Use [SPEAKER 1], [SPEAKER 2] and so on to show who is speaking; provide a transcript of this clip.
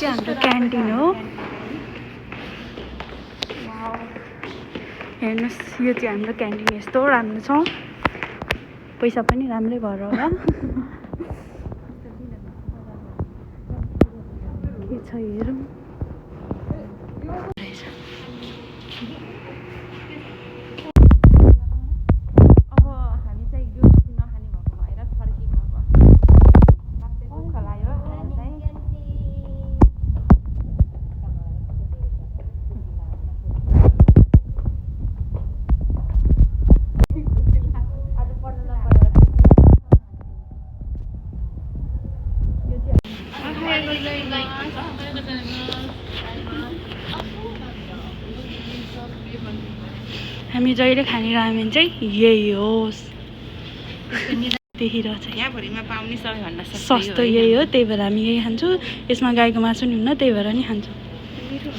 [SPEAKER 1] हाम्रो क्यान्टिन हो। हेर्नुहोस् यो चाहिँ हाम्रो क्यान्टिन यस्तो राम्रो छ, पैसा पनि राम्रै भएर होला। के छ हेरौँ। हामी जहिले खाने रामेन चाहिँ यही हो। देखिरहेको छ
[SPEAKER 2] यहाँभरिमा पाउने सबैभन्दा
[SPEAKER 1] सस्तो यही हो, त्यही भएर हामी यही खान्छौँ। यसमा गाईको मासु नि हुन्न, त्यही भएर नि खान्छौँ।